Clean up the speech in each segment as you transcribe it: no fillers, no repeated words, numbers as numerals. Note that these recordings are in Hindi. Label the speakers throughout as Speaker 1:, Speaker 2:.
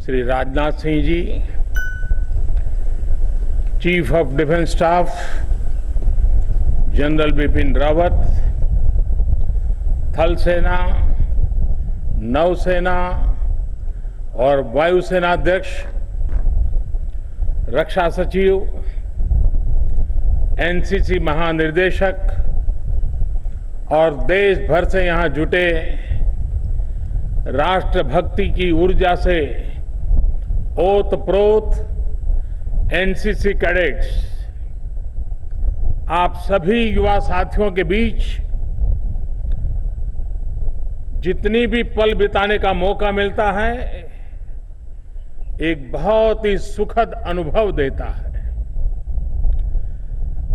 Speaker 1: Shri Rajnath Singh ji, chief of defence staff general Bipin Rawat, थल सेना, नौसेना और वायुसेना अध्यक्ष, रक्षा सचिव, एनसीसी महानिदेशक और देश भर से यहां जुटे राष्ट्रभक्ति की ऊर्जा से ओतप्रोत एनसीसी कैडेट्स, आप सभी युवा साथियों के बीच जितनी भी पल बिताने का मौका मिलता है, एक बहुत ही सुखद अनुभव देता है।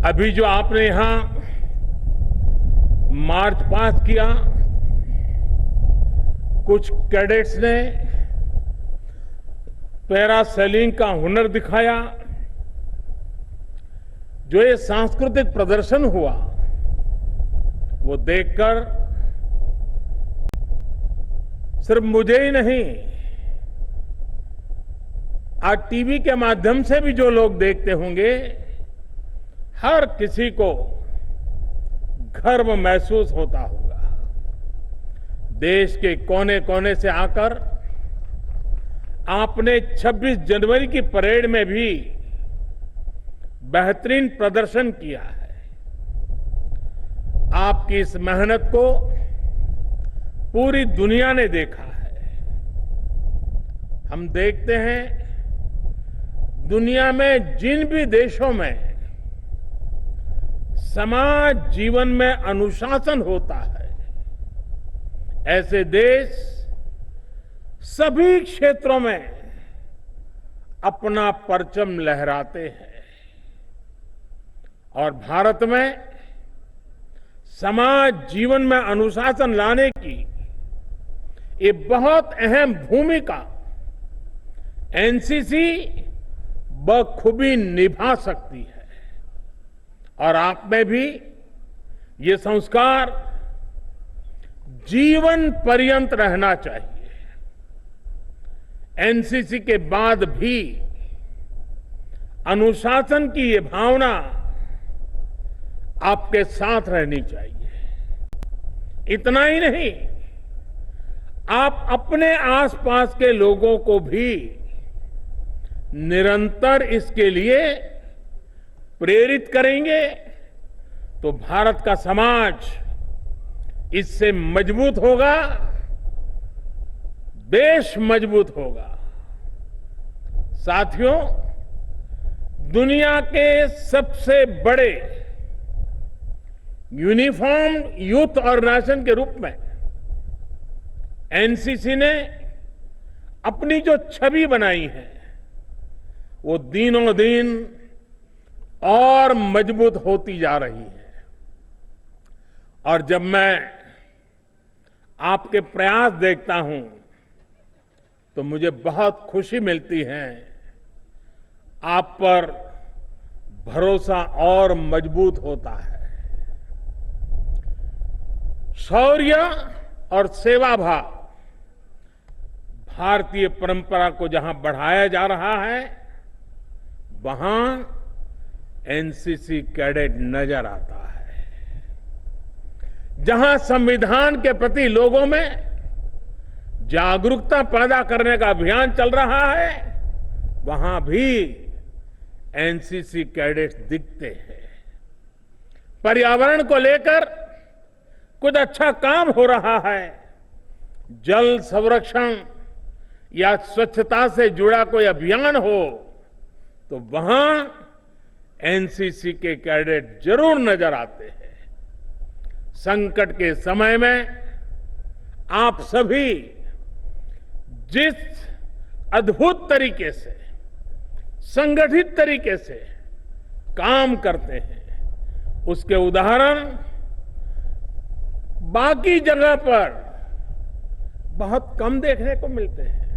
Speaker 1: अभी जो आपने यहां मार्च पास किया, कुछ कैडेट्स ने पैरासेलिंग का हुनर दिखाया, जो ये सांस्कृतिक प्रदर्शन हुआ, वो देखकर सिर्फ मुझे ही नहीं, आज टीवी के माध्यम से भी जो लोग देखते होंगे, हर किसी को गर्व महसूस होता होगा। देश के कोने कोने से आकर आपने 26 जनवरी की परेड में भी बेहतरीन प्रदर्शन किया है। आपकी इस मेहनत को पूरी दुनिया ने देखा है। हम देखते हैं, दुनिया में जिन भी देशों में समाज जीवन में अनुशासन होता है, ऐसे देश सभी क्षेत्रों में अपना परचम लहराते हैं। और भारत में समाज जीवन में अनुशासन लाने की ये बहुत अहम भूमिका एनसीसी बखूबी निभा सकती है। और आप में भी ये संस्कार जीवन पर्यंत रहना चाहिए। एनसीसी के बाद भी अनुशासन की ये भावना आपके साथ रहनी चाहिए। इतना ही नहीं, आप अपने आसपास के लोगों को भी निरंतर इसके लिए प्रेरित करेंगे, तो भारत का समाज इससे मजबूत होगा, देश मजबूत होगा। साथियों, दुनिया के सबसे बड़े यूनिफॉर्म यूथ ऑर्गेनाइजेशन के रूप में एनसीसी ने अपनी जो छवि बनाई है, वो दिनों दिन और मजबूत होती जा रही है। और जब मैं आपके प्रयास देखता हूं, तो मुझे बहुत खुशी मिलती है। आप पर भरोसा और मजबूत होता है। शौर्य और सेवा भाव भारतीय परंपरा को जहां बढ़ाया जा रहा है, वहां एनसीसी कैडेट नजर आता है। जहां संविधान के प्रति लोगों में जागरूकता पैदा करने का अभियान चल रहा है, वहां भी एनसीसी कैडेट्स दिखते हैं। पर्यावरण को लेकर कुछ अच्छा काम हो रहा है, जल संरक्षण या स्वच्छता से जुड़ा कोई अभियान हो, तो वहां एनसीसी के कैडेट जरूर नजर आते हैं। संकट के समय में आप सभी जिस अद्भुत तरीके से, संगठित तरीके से काम करते हैं, उसके उदाहरण बाकी जगह पर बहुत कम देखने को मिलते हैं।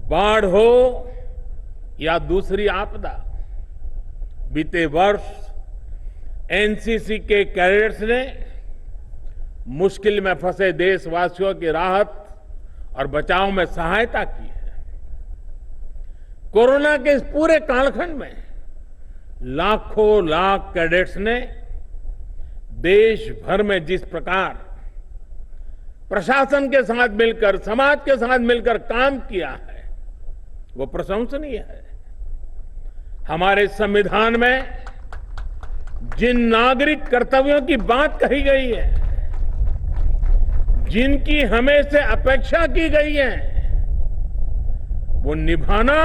Speaker 1: बाढ़ हो या दूसरी आपदा, बीते वर्ष एनसीसी के कैडेट्स ने मुश्किल में फंसे देशवासियों की राहत और बचाव में सहायता की है। कोरोना के इस पूरे कालखंड में लाखों लाख कैडेट्स ने देश भर में जिस प्रकार प्रशासन के साथ मिलकर, समाज के साथ मिलकर काम किया है, वो प्रशंसनीय है। हमारे संविधान में जिन नागरिक कर्तव्यों की बात कही गई है, जिनकी हमें से अपेक्षा की गई है, वो निभाना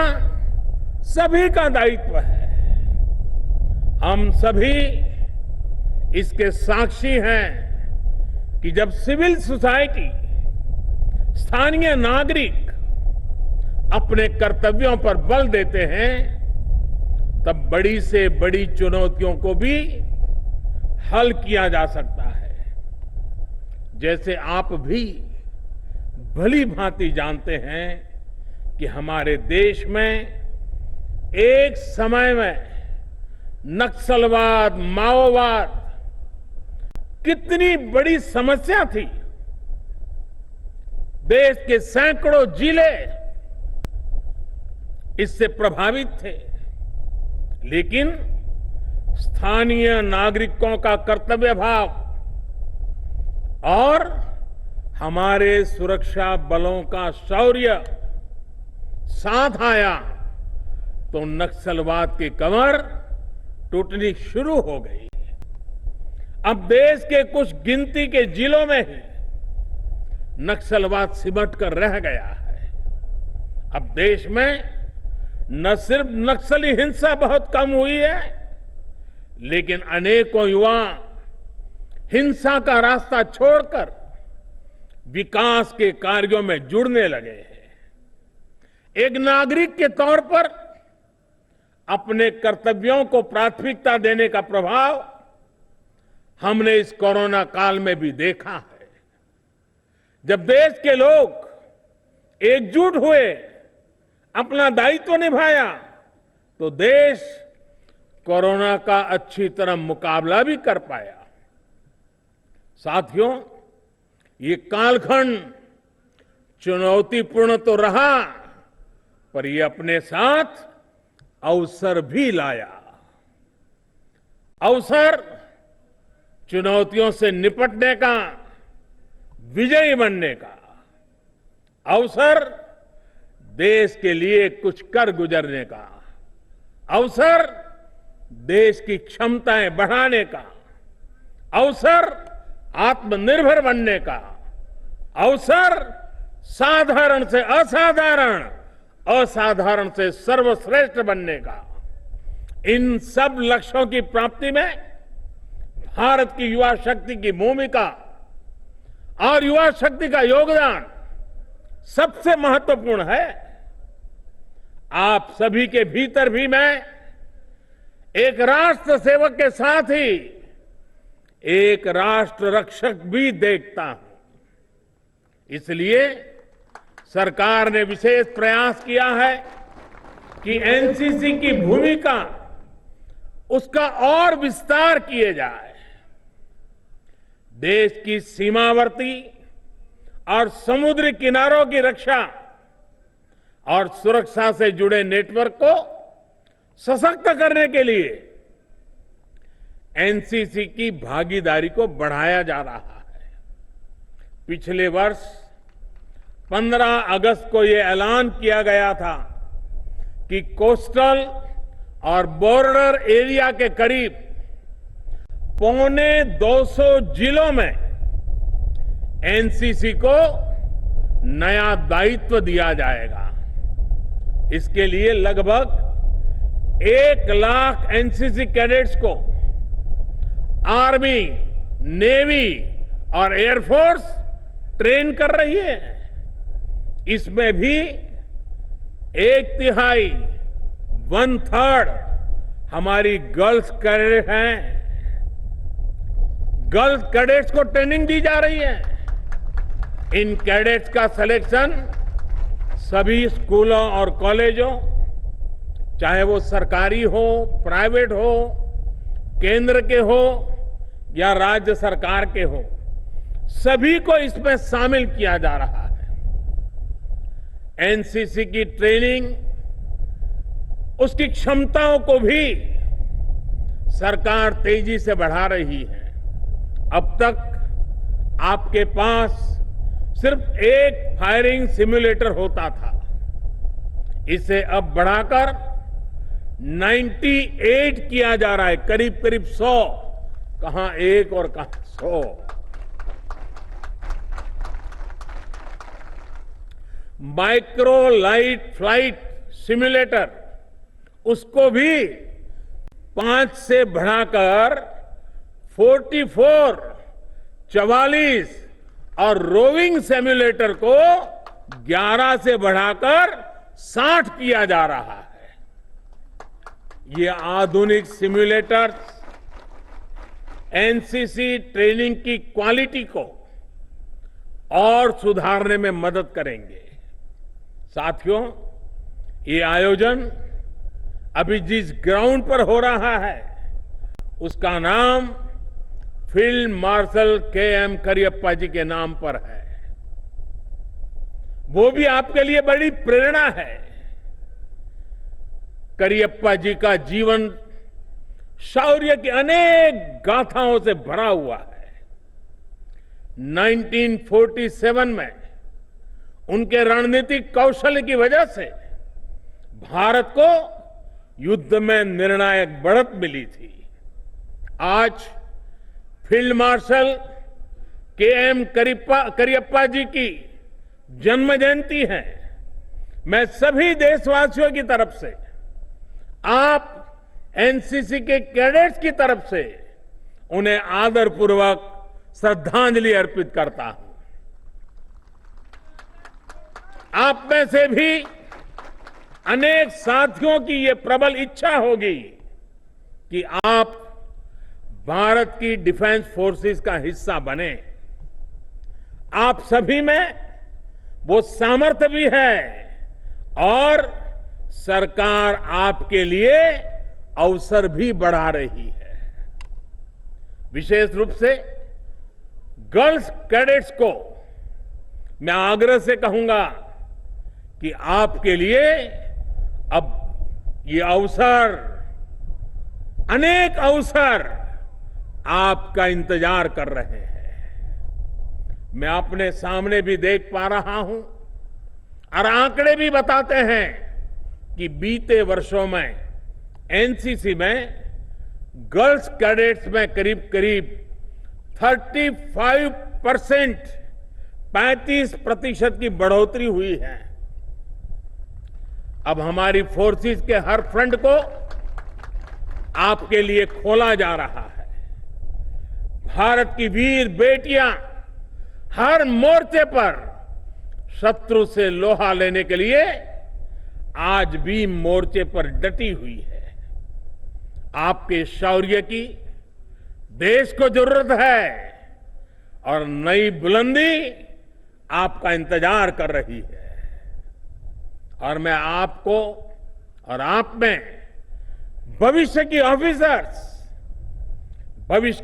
Speaker 1: सभी का दायित्व है। हम सभी इसके साक्षी हैं कि जब सिविल सोसाइटी, स्थानीय नागरिक अपने कर्तव्यों पर बल देते हैं, तब बड़ी से बड़ी चुनौतियों को भी हल किया जा सकता है। जैसे आप भी भली भांति जानते हैं कि हमारे देश में एक समय में नक्सलवाद, माओवाद कितनी बड़ी समस्या थी। देश के सैकड़ों जिले इससे प्रभावित थे, लेकिन स्थानीय नागरिकों का कर्तव्य भाव और हमारे सुरक्षा बलों का शौर्य साथ आया तो नक्सलवाद की कमर टूटनी शुरू हो गई। अब देश के कुछ गिनती के जिलों में ही नक्सलवाद सिमट कर रह गया है। अब देश में न सिर्फ नक्सली हिंसा बहुत कम हुई है, लेकिन अनेकों युवा हिंसा का रास्ता छोड़कर विकास के कार्यों में जुड़ने लगे हैं। एक नागरिक के तौर पर अपने कर्तव्यों को प्राथमिकता देने का प्रभाव हमने इस कोरोना काल में भी देखा है। जब देश के लोग एकजुट हुए, अपना दायित्व निभाया, तो देश कोरोना का अच्छी तरह मुकाबला भी कर पाया। साथियों, ये कालखंड चुनौतीपूर्ण तो रहा, पर ये अपने साथ अवसर भी लाया। अवसर चुनौतियों से निपटने का, विजयी बनने का। अवसर देश के लिए कुछ कर गुजरने का। अवसर देश की क्षमताएं बढ़ाने का। अवसर आत्मनिर्भर बनने का। अवसर साधारण से असाधारण, असाधारण से सर्वश्रेष्ठ बनने का। इन सब लक्ष्यों की प्राप्ति में भारत की युवा शक्ति की भूमिका और युवा शक्ति का योगदान सबसे महत्वपूर्ण है। आप सभी के भीतर भी मैं एक राष्ट्र सेवक के साथ ही एक राष्ट्र रक्षक भी देखता हूं। इसलिए सरकार ने विशेष प्रयास किया है कि एनसीसी की भूमिका, उसका और विस्तार किए जाए। देश की सीमावर्ती और समुद्री किनारों की रक्षा और सुरक्षा से जुड़े नेटवर्क को सशक्त करने के लिए एनसीसी की भागीदारी को बढ़ाया जा रहा है। पिछले वर्ष 15 अगस्त को यह ऐलान किया गया था कि कोस्टल और बॉर्डर एरिया के करीब 250 जिलों में एनसीसी को नया दायित्व दिया जाएगा। इसके लिए लगभग 1 लाख एनसीसी कैडेट्स को आर्मी, नेवी और एयरफोर्स ट्रेन कर रही है। इसमें भी 1/3, 1/3 हमारी गर्ल्स कैडेट हैं। गर्ल्स कैडेट्स को ट्रेनिंग दी जा रही है। इन कैडेट्स का सिलेक्शन सभी स्कूलों और कॉलेजों, चाहे वो सरकारी हो, प्राइवेट हो, केंद्र के हो या राज्य सरकार के हो, सभी को इसमें शामिल किया जा रहा है। एनसीसी की ट्रेनिंग उसकी क्षमताओं को भी सरकार तेजी से बढ़ा रही है। अब तक आपके पास सिर्फ एक फायरिंग सिम्युलेटर होता था, इसे अब बढ़ाकर 98 किया जा रहा है, करीब करीब 100, कहां एक और कहां 100। माइक्रो लाइट फ्लाइट सिम्युलेटर, उसको भी 5 से बढ़ाकर 44 और रोविंग सिम्युलेटर को 11 से बढ़ाकर 60 किया जा रहा है। ये आधुनिक सिम्युलेटर्स एनसीसी ट्रेनिंग की क्वालिटी को और सुधारने में मदद करेंगे। साथियों, ये आयोजन अभी जिस ग्राउंड पर हो रहा है उसका नाम फील्ड मार्शल के.एम. करियप्पा जी के नाम पर है। वो भी आपके लिए बड़ी प्रेरणा है। करियप्पा जी का जीवन शौर्य की अनेक गाथाओं से भरा हुआ है। 1947 में उनके रणनीतिक कौशल की वजह से भारत को युद्ध में निर्णायक बढ़त मिली थी। आज फील्ड मार्शल के.एम. करियप्पा जी की जन्म जयंती है। मैं सभी देशवासियों की तरफ से, आप एनसीसी के कैडेट्स की तरफ से उन्हें आदरपूर्वक श्रद्धांजलि अर्पित करता हूं। आप में से भी अनेक साथियों की ये प्रबल इच्छा होगी कि आप भारत की डिफेंस फोर्सेस का हिस्सा बने। आप सभी में वो सामर्थ्य भी है और सरकार आपके लिए अवसर भी बढ़ा रही है। विशेष रूप से गर्ल्स कैडेट्स को मैं आग्रह से कहूंगा कि आपके लिए अब ये अवसर, अनेक अवसर आपका इंतजार कर रहे हैं। मैं अपने सामने भी देख पा रहा हूं और आंकड़े भी बताते हैं कि बीते वर्षों में एनसीसी में गर्ल्स कैडेट्स में करीब करीब 35% की बढ़ोतरी हुई है। अब हमारी फोर्सेस के हर फ्रंट को आपके लिए खोला जा रहा है। भारत की वीर बेटियां हर मोर्चे पर शत्रु से लोहा लेने के लिए आज भी मोर्चे पर डटी हुई है। आपके शौर्य की देश को जरूरत है और नई बुलंदी आपका इंतजार कर रही है। और मैं आपको और आप में भविष्य के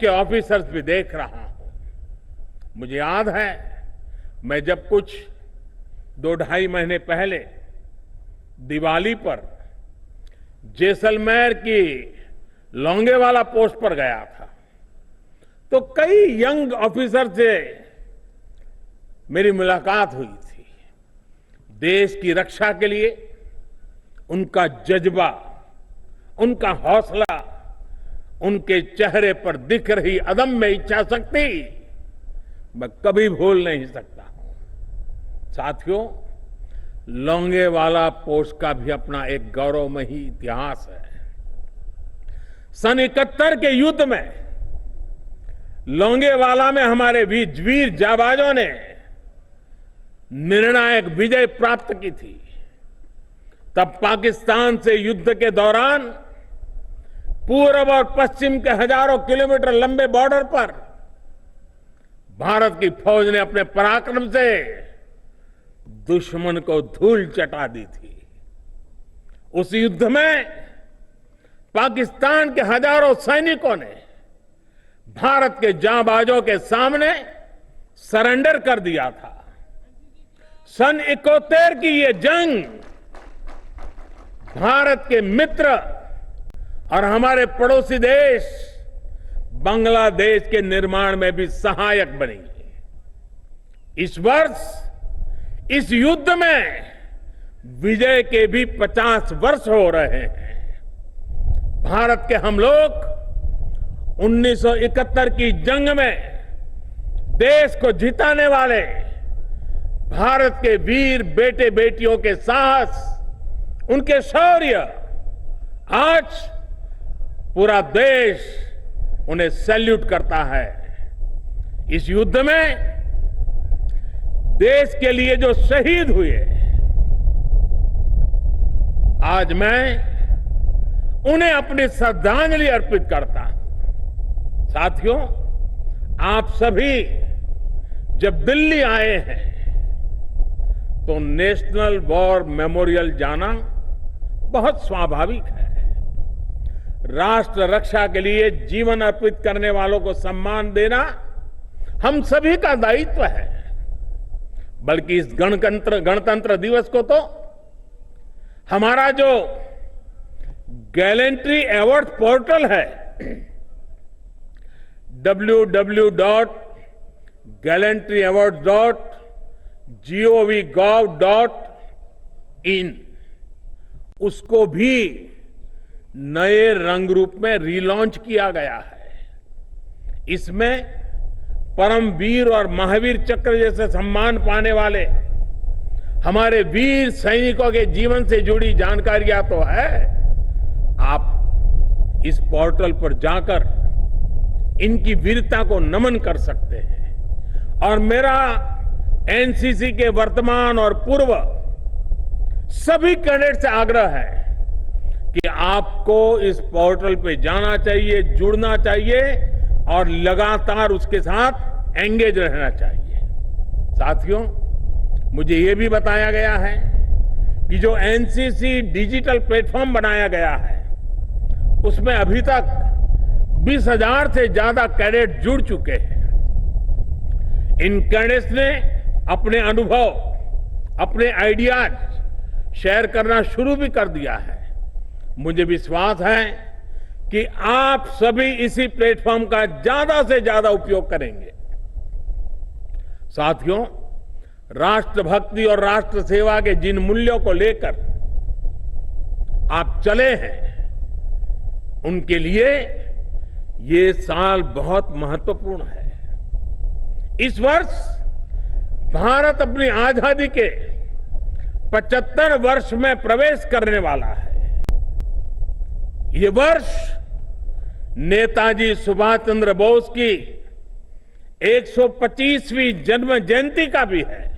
Speaker 1: ऑफिसर्स भी देख रहा हूं। मुझे याद है, मैं जब कुछ 2-2.5 महीने पहले दिवाली पर जैसलमेर की लोंगेवाला पोस्ट पर गया था, तो कई यंग ऑफिसर से मेरी मुलाकात हुई थी। देश की रक्षा के लिए उनका जज्बा, उनका हौसला, उनके चेहरे पर दिख रही अदम्य इच्छा शक्ति मैं कभी भूल नहीं सकता हूं। साथियों, लोंगेवाला पोस्ट का भी अपना एक गौरवमयी इतिहास है। सन 71 के युद्ध में लोंगेवाला में हमारे वीर जाबाजों ने निर्णायक विजय प्राप्त की थी। तब पाकिस्तान से युद्ध के दौरान पूर्व और पश्चिम के हजारों किलोमीटर लंबे बॉर्डर पर भारत की फौज ने अपने पराक्रम से दुश्मन को धूल चटा दी थी। उस युद्ध में पाकिस्तान के हजारों सैनिकों ने भारत के जांबाजों के सामने सरेंडर कर दिया था। सन 71 की ये जंग भारत के मित्र और हमारे पड़ोसी देश बांग्लादेश के निर्माण में भी सहायक बनेंगे। इस वर्ष इस युद्ध में विजय के भी 50 वर्ष हो रहे हैं। भारत के हम लोग 1971 की जंग में देश को जिताने वाले भारत के वीर बेटे बेटियों के साहस, उनके शौर्य, आज पूरा देश उन्हें सैल्यूट करता है। इस युद्ध में देश के लिए जो शहीद हुए, आज मैं उन्हें अपनी श्रद्धांजलि अर्पित करता हूं। साथियों, आप सभी जब दिल्ली आए हैं तो नेशनल वॉर मेमोरियल जाना बहुत स्वाभाविक है। राष्ट्र रक्षा के लिए जीवन अर्पित करने वालों को सम्मान देना हम सभी का दायित्व है। बल्कि इस गणतंत्र दिवस को तो हमारा जो गैलेंट्री अवार्ड पोर्टल है www.gallantryaward.gov.in उसको भी नए रंग रूप में रीलॉन्च किया गया है। इसमें परमवीर और महावीर चक्र जैसे सम्मान पाने वाले हमारे वीर सैनिकों के जीवन से जुड़ी जानकारियां तो है। आप इस पोर्टल पर जाकर इनकी वीरता को नमन कर सकते हैं। और मेरा एनसीसी के वर्तमान और पूर्व सभी कैडेट से आग्रह है कि आपको इस पोर्टल पे जाना चाहिए, जुड़ना चाहिए और लगातार उसके साथ एंगेज रहना चाहिए। साथियों, मुझे यह भी बताया गया है कि जो एनसीसी डिजिटल प्लेटफॉर्म बनाया गया है उसमें अभी तक 20,000 से ज्यादा कैडेट जुड़ चुके हैं। इन कैडेट्स ने अपने अनुभव, अपने आइडियाज शेयर करना शुरू भी कर दिया है। मुझे विश्वास है कि आप सभी इसी प्लेटफॉर्म का ज्यादा से ज्यादा उपयोग करेंगे। साथियों, राष्ट्रभक्ति और राष्ट्र सेवा के जिन मूल्यों को लेकर आप चले हैं, उनके लिए ये साल बहुत महत्वपूर्ण है। इस वर्ष भारत अपनी आजादी के 75 वर्ष में प्रवेश करने वाला है। ये वर्ष नेताजी सुभाष चंद्र बोस की 125वीं जन्म जयंती का भी है।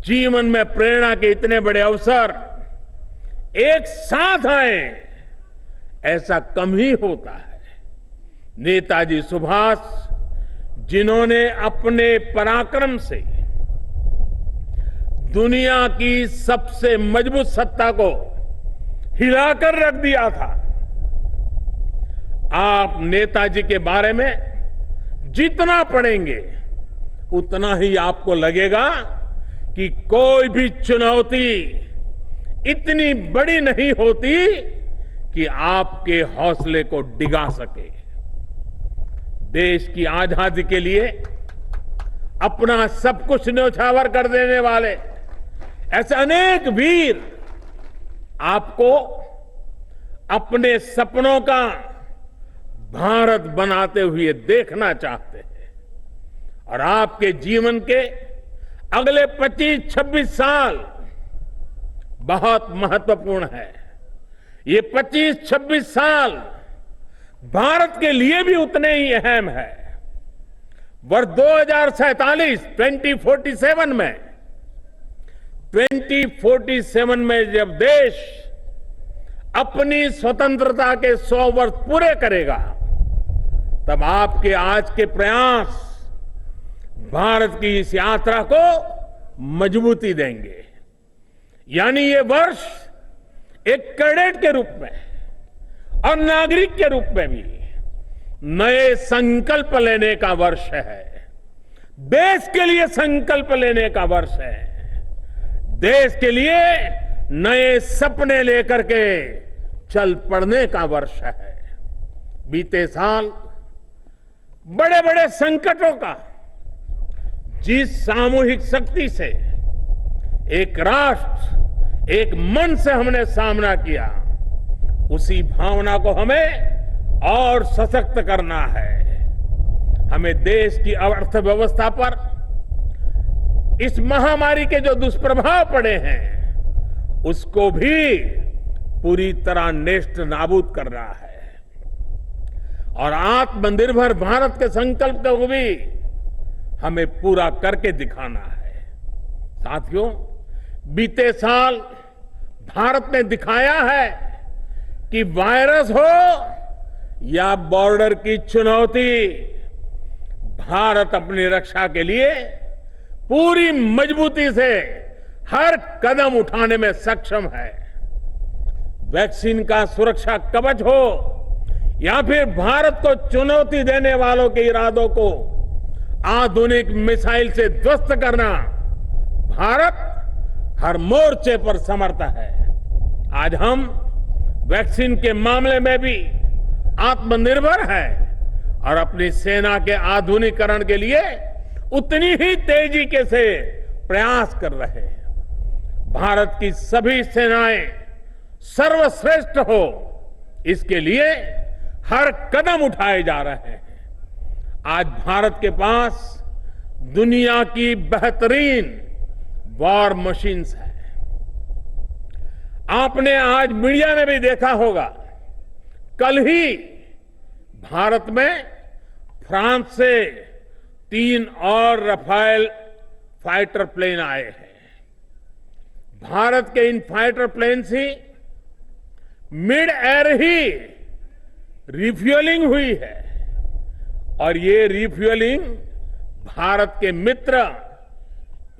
Speaker 1: जीवन में प्रेरणा के इतने बड़े अवसर एक साथ आए, ऐसा कम ही होता है। नेताजी सुभाष, जिन्होंने अपने पराक्रम से दुनिया की सबसे मजबूत सत्ता को हिलाकर रख दिया था। आप नेताजी के बारे में जितना पढ़ेंगे उतना ही आपको लगेगा कि कोई भी चुनौती इतनी बड़ी नहीं होती कि आपके हौसले को डिगा सके। देश की आजादी के लिए अपना सब कुछ न्यौछावर कर देने वाले ऐसे अनेक वीर आपको अपने सपनों का भारत बनाते हुए देखना चाहते हैं। और आपके जीवन के अगले 25-26 साल बहुत महत्वपूर्ण है। ये 25-26 साल भारत के लिए भी उतने ही अहम है। वर्ष 2047 में जब देश अपनी स्वतंत्रता के 100 वर्ष पूरे करेगा, तब आपके आज के प्रयास भारत की इस यात्रा को मजबूती देंगे। यानी ये वर्ष एक कैडेट के रूप में और नागरिक के रूप में भी नए संकल्प लेने का वर्ष है। देश के लिए संकल्प लेने का वर्ष है। देश के लिए नए सपने लेकर के चल पड़ने का वर्ष है। बीते साल बड़े बड़े संकटों का जिस सामूहिक शक्ति से एक राष्ट्र एक मन से हमने सामना किया, उसी भावना को हमें और सशक्त करना है। हमें देश की अर्थव्यवस्था पर इस महामारी के जो दुष्प्रभाव पड़े हैं उसको भी पूरी तरह नेस्त नाबूद करना है और आत्मनिर्भर भारत के संकल्प को भी हमें पूरा करके दिखाना है। साथियों, बीते साल भारत ने दिखाया है कि वायरस हो या बॉर्डर की चुनौती, भारत अपनी रक्षा के लिए पूरी मजबूती से हर कदम उठाने में सक्षम है। वैक्सीन का सुरक्षा कवच हो या फिर भारत को चुनौती देने वालों के इरादों को आधुनिक मिसाइल से ध्वस्त करना, भारत हर मोर्चे पर समर्थ है। आज हम वैक्सीन के मामले में भी आत्मनिर्भर है और अपनी सेना के आधुनिकीकरण के लिए उतनी ही तेजी के से प्रयास कर रहे हैं। भारत की सभी सेनाएं सर्वश्रेष्ठ हो, इसके लिए हर कदम उठाए जा रहे हैं। आज भारत के पास दुनिया की बेहतरीन वॉर मशीन्स है। आपने आज मीडिया में भी देखा होगा, कल ही भारत में फ्रांस से 3 और रफाल फाइटर प्लेन आए हैं। भारत के इन फाइटर प्लेन ही मिड एयर ही रिफ्यूलिंग हुई है और ये रिफ्यूलिंग भारत के मित्र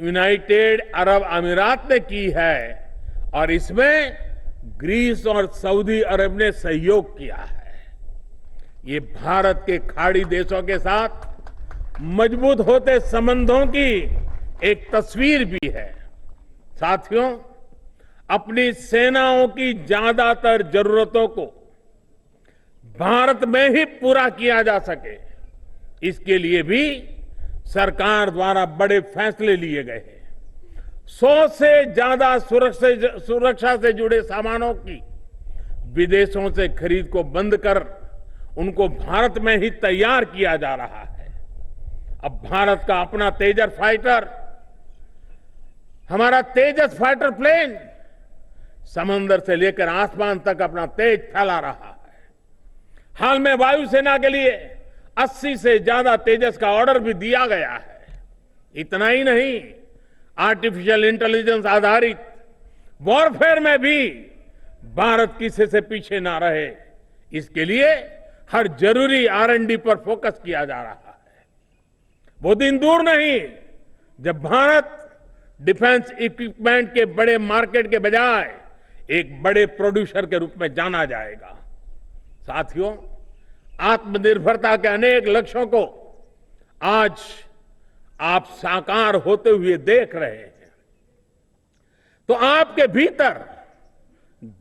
Speaker 1: यूनाइटेड अरब अमीरात ने की है और इसमें ग्रीस और सऊदी अरब ने सहयोग किया है। ये भारत के खाड़ी देशों के साथ मजबूत होते संबंधों की एक तस्वीर भी है। साथियों, अपनी सेनाओं की ज्यादातर जरूरतों को भारत में ही पूरा किया जा सके, इसके लिए भी सरकार द्वारा बड़े फैसले लिए गए हैं। 100 से ज्यादा सुरक्षा से जुड़े सामानों की विदेशों से खरीद को बंद कर उनको भारत में ही तैयार किया जा रहा है। अब भारत का अपना तेजस फाइटर, हमारा तेजस फाइटर प्लेन समंदर से लेकर आसमान तक अपना तेज फैला रहा है। हाल में वायुसेना के लिए 80 से ज्यादा तेजस का ऑर्डर भी दिया गया है। इतना ही नहीं, आर्टिफिशियल इंटेलिजेंस आधारित वॉरफेयर में भी भारत किसी से पीछे ना रहे, इसके लिए हर जरूरी R&D पर फोकस किया जा रहा है। वो दिन दूर नहीं जब भारत डिफेंस इक्विपमेंट के बड़े मार्केट के बजाय एक बड़े प्रोड्यूसर के रूप में जाना जाएगा। साथियों, आत्मनिर्भरता के अनेक लक्ष्यों को आज आप साकार होते हुए देख रहे हैं, तो आपके भीतर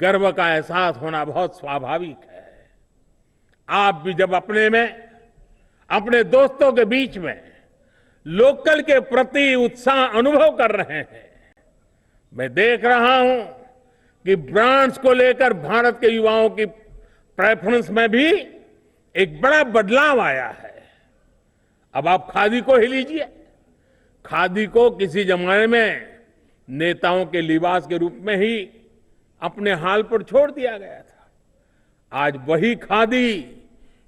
Speaker 1: गर्व का एहसास होना बहुत स्वाभाविक है। आप भी जब अपने में, अपने दोस्तों के बीच में लोकल के प्रति उत्साह अनुभव कर रहे हैं, मैं देख रहा हूं कि ब्रांड्स को लेकर भारत के युवाओं की प्रेफरेंस में भी एक बड़ा बदलाव आया है। अब आप खादी को ही लीजिए। खादी को किसी जमाने में नेताओं के लिबास के रूप में ही अपने हाल पर छोड़ दिया गया था। आज वही खादी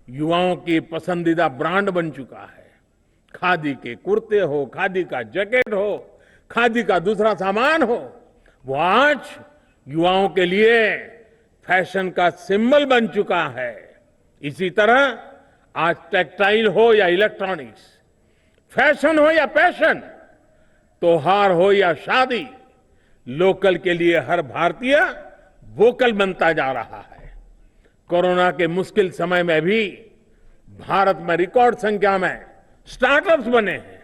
Speaker 1: युवाओं की पसंदीदा ब्रांड बन चुका है। खादी के कुर्ते हो, खादी का जैकेट हो, खादी का दूसरा सामान हो, वो आज युवाओं के लिए फैशन का सिंबल बन चुका है। इसी तरह आज टेक्सटाइल हो या इलेक्ट्रॉनिक्स, फैशन हो या पैशन, त्योहार हो या शादी, लोकल के लिए हर भारतीय वोकल बनता जा रहा है। कोरोना के मुश्किल समय में भी भारत में रिकॉर्ड संख्या में स्टार्टअप्स बने हैं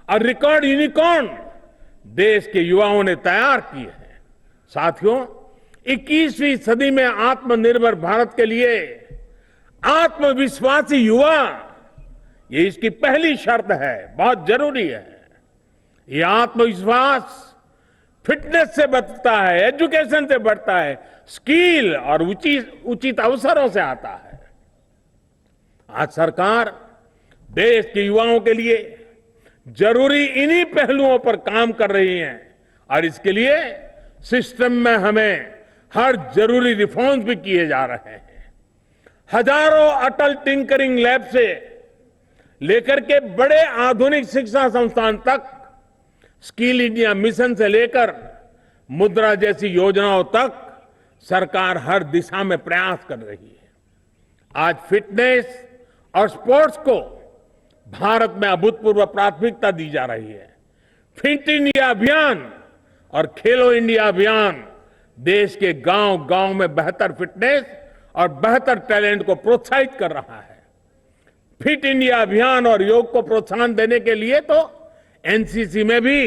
Speaker 1: और रिकॉर्ड यूनिकॉर्न देश के युवाओं ने तैयार किए हैं। साथियों, 21वीं सदी में आत्मनिर्भर भारत के लिए आत्मविश्वासी युवा, ये इसकी पहली शर्त है, बहुत जरूरी है। ये आत्मविश्वास फिटनेस से बढ़ता है, एजुकेशन से बढ़ता है, स्किल और उचित अवसरों से आता है। आज सरकार देश के युवाओं के लिए जरूरी इन्हीं पहलुओं पर काम कर रही है और इसके लिए सिस्टम में हमें हर जरूरी रिफॉर्म्स भी किए जा रहे हैं। हजारों अटल टिंकरिंग लैब से लेकर के बड़े आधुनिक शिक्षा संस्थान तक, स्किल इंडिया मिशन से लेकर मुद्रा जैसी योजनाओं तक सरकार हर दिशा में प्रयास कर रही है। आज फिटनेस और स्पोर्ट्स को भारत में अभूतपूर्व प्राथमिकता दी जा रही है। फिट इंडिया अभियान और खेलो इंडिया अभियान देश के गांव-गांव में बेहतर फिटनेस और बेहतर टैलेंट को प्रोत्साहित कर रहा है। फिट इंडिया अभियान और योग को प्रोत्साहन देने के लिए तो एनसीसी में भी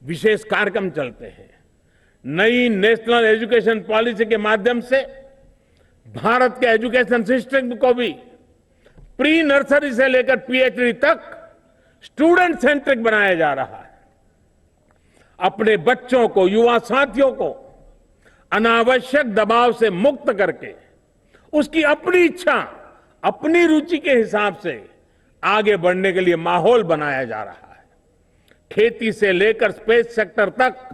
Speaker 1: विशेष कार्यक्रम चलते हैं। नई नेशनल एजुकेशन पॉलिसी के माध्यम से भारत के एजुकेशन सिस्टम को भी प्री नर्सरी से लेकर पीएचडी तक स्टूडेंट सेंट्रिक बनाया जा रहा है। अपने बच्चों को, युवा साथियों को अनावश्यक दबाव से मुक्त करके उसकी अपनी इच्छा, अपनी रुचि के हिसाब से आगे बढ़ने के लिए माहौल बनाया जा रहा है। खेती से लेकर स्पेस सेक्टर तक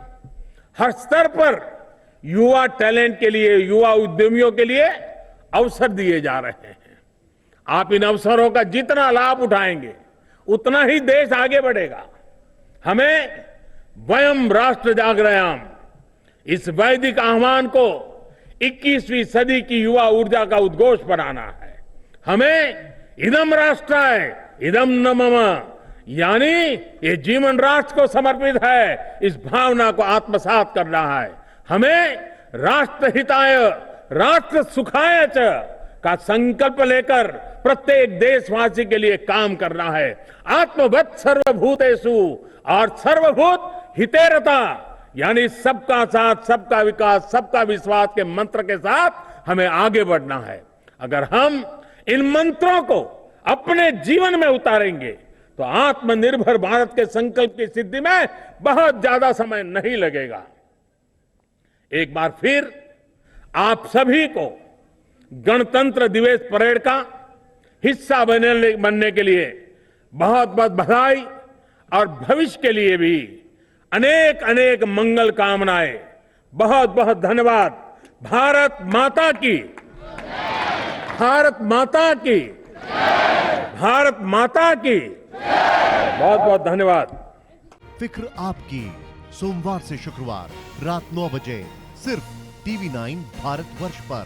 Speaker 1: हर स्तर पर युवा टैलेंट के लिए, युवा उद्यमियों के लिए अवसर दिए जा रहे हैं। आप इन अवसरों का जितना लाभ उठाएंगे उतना ही देश आगे बढ़ेगा। हमें वयम राष्ट्र जागरयाम, इस वैदिक आह्वान को 21वीं सदी की युवा ऊर्जा का उद्घोष बनाना है। हमें इदम राष्ट्राय इदम न मम, यानी ये जीवन राष्ट्र को समर्पित है, इस भावना को आत्मसात करना है। हमें राष्ट्र हिताय राष्ट्र सुखाय च का संकल्प लेकर प्रत्येक देशवासी के लिए काम करना है। आत्मवत् सर्वभूतेषु और सर्वभूत हितेरता, यानी सबका साथ, सबका विकास, सबका विश्वास के मंत्र के साथ हमें आगे बढ़ना है। अगर हम इन मंत्रों को अपने जीवन में उतारेंगे तो आत्मनिर्भर भारत के संकल्प की सिद्धि में बहुत ज्यादा समय नहीं लगेगा। एक बार फिर आप सभी को गणतंत्र दिवस परेड का हिस्सा बनने के लिए बहुत बहुत बधाई और भविष्य के लिए भी अनेक अनेक मंगल कामनाएं। बहुत बहुत धन्यवाद। भारत माता की, भारत माता की, भारत माता की। बहुत बहुत धन्यवाद।
Speaker 2: फिक्र आपकी, सोमवार से शुक्रवार रात 9 बजे सिर्फ टीवी 9 भारतवर्ष पर।